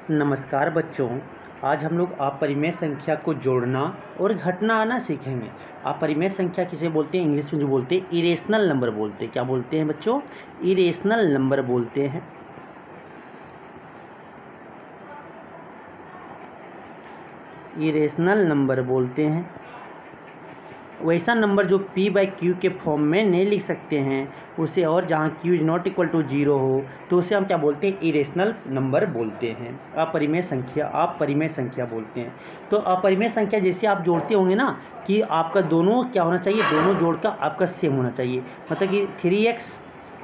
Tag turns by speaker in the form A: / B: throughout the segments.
A: नमस्कार बच्चों, आज हम लोग अपरिमेय संख्या को जोड़ना और घटाना आना सीखेंगे। अपरिमेय संख्या किसे बोलते हैं? इंग्लिश में जो बोलते हैं इरेशनल नंबर बोलते हैं। क्या बोलते हैं बच्चों? इरेशनल नंबर बोलते हैं। इरेशनल नंबर बोलते हैं वैसा नंबर जो p/q के फॉर्म में नहीं लिख सकते हैं उसे, और जहाँ q is not equal to 0 हो तो उसे हम क्या बोलते हैं? इरेशनल नंबर बोलते हैं। अपरिमेय संख्या बोलते हैं। तो अपरिमेय संख्या जैसे आप जोड़ते होंगे ना कि आपका दोनों क्या होना चाहिए, दोनों जोड़ का आपका सेम होना चाहिए। मतलब कि 3x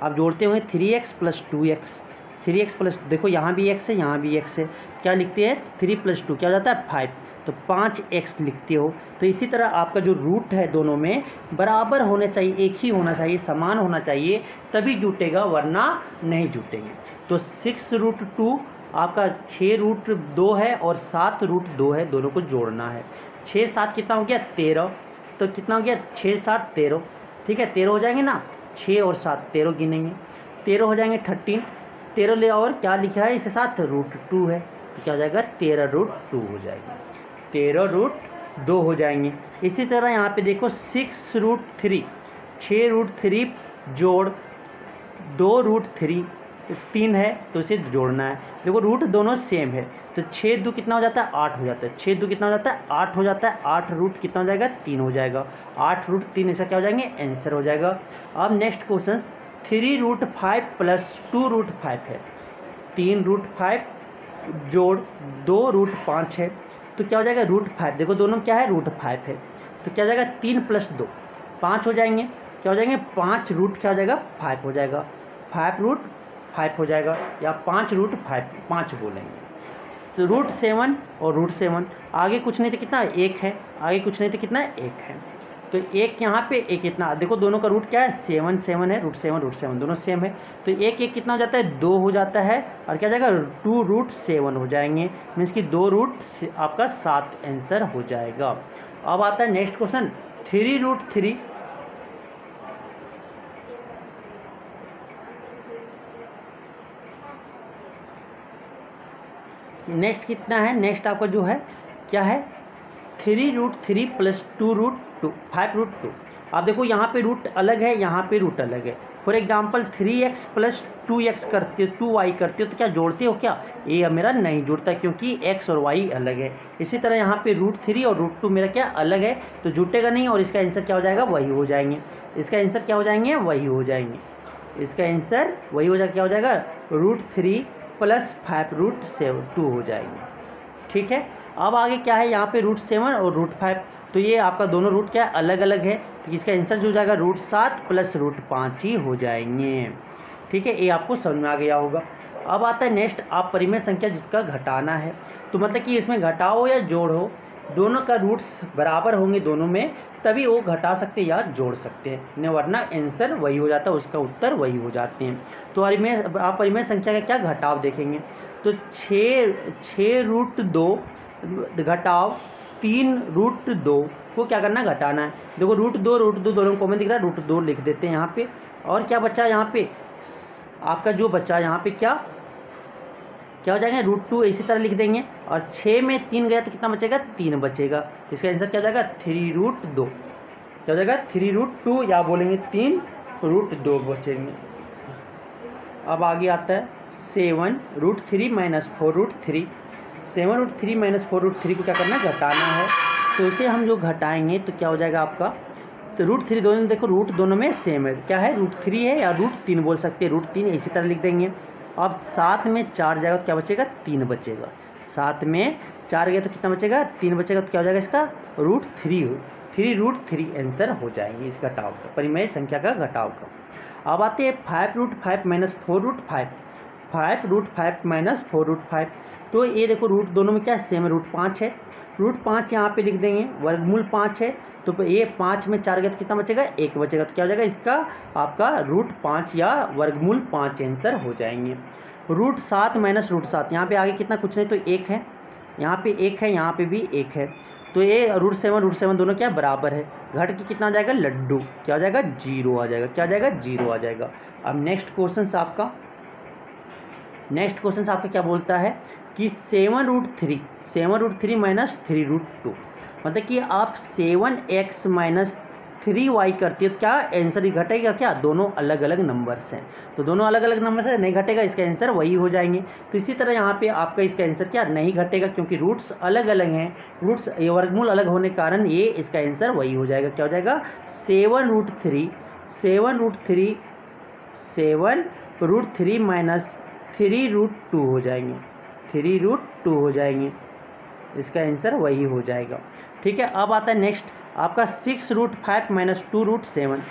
A: आप जोड़ते होंगे 3x plus 2x, 3x plus, देखो यहाँ भी x है यहाँ भी x है, क्या लिखते हैं? 3 + 2 क्या हो जाता है? 5, तो 5x लिखते हो। तो इसी तरह आपका जो रूट है दोनों में बराबर होने चाहिए, एक ही होना चाहिए, समान होना चाहिए, तभी जुटेगा, वरना नहीं जुटेंगे। तो 6√2 आपका 6√2 है और 7√2 है, दोनों को जोड़ना है। 6 7 कितना हो गया? 13। तो कितना हो गया? 6 7 13। ठीक है, 13 हो जाएंगे ना, 6 और 7 13 गिनेंगे, 13 हो जाएंगे 13। 13 ले और क्या लिखा है इसके साथ? √2 है, तो क्या हो जाएगा? 13√2 हो जाएगा, 13√2 हो जाएंगे। इसी तरह यहाँ पे देखो 6√3, 6√3 जोड़ 2√3, 3 है तो इसे जोड़ना है। देखो रूट दोनों सेम है, तो 6 2 कितना हो जाता है? 8 हो जाता है। 6 2 कितना हो जाता है? 8 हो जाता है। 8 रूट कितना हो जाएगा? 3 हो जाएगा। 8√3 ऐसा क्या हो जाएंगे? आंसर हो जाएगा। अब नेक्स्ट क्वेश्चन 3√5 प्लस 2√5 है, 3√5 जोड़ 2√5 है, तो क्या हो जाएगा? √5। देखो दोनों क्या है? √5 है, तो क्या हो जाएगा? 3 + 2 5 हो जाएंगे। क्या हो जाएंगे? 5 रूट क्या हो जाएगा? 5 हो जाएगा, 5√5 हो जाएगा, या 5√5 5 बोलेंगे। √7 और √7 आगे कुछ नहीं तो कितना? 1 है, आगे कुछ नहीं तो कितना? 1 है, तो 1 यहाँ पे 1 कितना? देखो दोनों का रूट क्या है? 7 7 है, √7 दोनों सेम है, तो 1 1 कितना हो जाता है? 2 हो जाता है, और क्या जाएगा? 2√7 हो जाएंगे, मीन्स कि 2 रूट आपका 7 आंसर हो जाएगा। अब आता है नेक्स्ट क्वेश्चन 3√3, नेक्स्ट कितना है? नेक्स्ट आपका जो है क्या है? 3√3 प्लस 2√2 5√2। आप देखो यहाँ पे रूट अलग है, यहाँ पे रूट अलग है। For example 3x plus 2x करते हो, 2y करते हो, तो क्या जोड़ते हो क्या? ये मेरा नहीं जुड़ता क्योंकि x और y अलग है। इसी तरह यहाँ पे √3 और √2 मेरा क्या अलग है, तो जुटेगा नहीं, और इसका आंसर क्या हो जाएगा? वही हो जाएंगे। इसका आंसर क्या हो जाएंगे? वही हो जाएंगे। इसका आंसर वही हो जाएगा। क्या हो जाएगा? √3 प्लस 5√2 हो जाएंगे। ठीक है, अब आगे क्या है? यहाँ पे √7 और √5, तो ये आपका दोनों रूट क्या है? अलग अलग है, तो इसका आंसर जो हो जाएगा √7 प्लस √5 ही हो जाएंगे। ठीक है, ये आपको समझ में आ गया होगा। अब आता है नेक्स्ट अपरिमेय संख्या जिसका घटाना है, तो मतलब कि इसमें घटाओ या जोड़ हो, दोनों का रूट्स बराबर होंगे दोनों में, तभी वो घटा सकते या जोड़ सकते हैं, नहीं वरना आंसर वही हो जाता है, उसका उत्तर वही हो जाते हैं। तो अपरिमेय संख्या का क्या घटाव देखेंगे, तो 6√2 घटाव 3√2 को क्या करना? घटाना है। देखो √2 दोनों कॉमन दिख रहा है, √2 लिख देते हैं यहाँ पे, और क्या बचा यहाँ पे? आपका जो बचा यहाँ पे क्या हो जाएगा? √2 इसी तरह लिख देंगे, और 6 में 3 गया तो कितना बचेगा? 3 बचेगा, तो इसका आंसर क्या हो जाएगा? 3√2। क्या हो जाएगा? 3√2, या बोलेंगे 3√2 बचेंगे। अब आगे आता है 7√3 माइनस 4√3। 7√3 माइनस 4√3 को क्या करना है? घटाना है, तो इसे हम जो घटाएंगे तो क्या हो जाएगा आपका? तो √3 दोनों, देखो रूट दोनों में सेम है, क्या है? √3 है, या √3 बोल सकते हैं, √3 इसी तरह लिख देंगे। अब 7 में 4 जाएगा तो क्या बचेगा? 3 बचेगा। 7 में 4 गया तो कितना बचेगा? 3 बचेगा, तो क्या हो जाएगा इसका? √3 3√3 आंसर हो जाएंगे इस घटाव का, परिमेय संख्या का घटाव का। अब आते हैं 5√5 माइनस 4√5, 5√5 माइनस 4√5, तो ये देखो रूट दोनों में क्या सेम है? √5 है, √5 यहाँ पे लिख देंगे, वर्गमूल 5 है, तो ये 5 में 4 गया तो कितना बचेगा? 1 बचेगा, तो क्या हो जाएगा इसका? आपका √5 या वर्गमूल 5 आंसर हो जाएंगे। √7 माइनस √7, यहाँ पे आगे कितना? कुछ नहीं, तो 1 है, यहाँ पे 1 है, यहाँ पे भी 1 है, तो ये √7 दोनों क्या बराबर है, घट के कितना आ जाएगा? लड्डू, क्या हो जाएगा? 0 आ जाएगा। क्या आ जाएगा? 0 आ जाएगा। अब नेक्स्ट क्वेश्चन आपका क्या बोलता है कि 7√3 माइनस 3√2, मतलब कि आप 7x माइनस 3y करती है तो क्या आंसर ही घटेगा क्या, दोनों अलग अलग नंबर्स हैं तो दोनों अलग अलग नंबर से नहीं घटेगा, इसका आंसर वही हो जाएंगे। तो इसी तरह यहाँ पे आपका इसका आंसर क्या नहीं घटेगा, क्योंकि रूट्स अलग अलग हैं, रूट्स वर्गमूल अलग होने के कारण ये इसका आंसर वही हो जाएगा। क्या हो जाएगा 7√3 माइनस 3√2 हो जाएंगे, 3√2 हो जाएंगे, इसका आंसर वही हो जाएगा। ठीक है, अब आता है नेक्स्ट आपका 6√5 माइनस 2√7,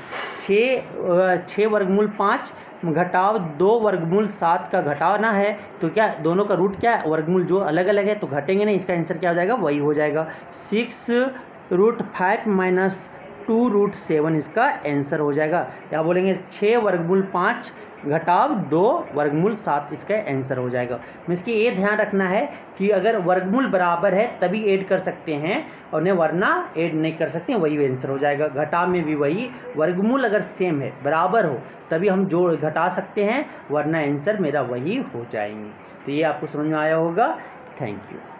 A: 6 वर्गमूल 5 घटाव 2 वर्गमूल 7 का घटाना है, तो क्या दोनों का रूट क्या है, वर्गमूल जो अलग अलग है तो घटेंगे नहीं, इसका आंसर क्या हो जाएगा वही हो जाएगा। 6√5 माइनस 2√7 इसका आंसर हो जाएगा। क्या बोलेंगे 6 वर्गमूल 5 घटाव 2 वर्गमूल 7 इसका आंसर हो जाएगा। इसकी ये ध्यान रखना है कि अगर वर्गमूल बराबर है तभी ऐड कर सकते हैं और नहीं वरना ऐड नहीं कर सकते हैं, वही आंसर हो जाएगा। घटाव में भी वही, वर्गमूल अगर सेम है बराबर हो तभी हम जोड़ घटा सकते हैं, वरना आंसर मेरा वही हो जाएंगे। तो ये आपको समझ में आया होगा। Thank you.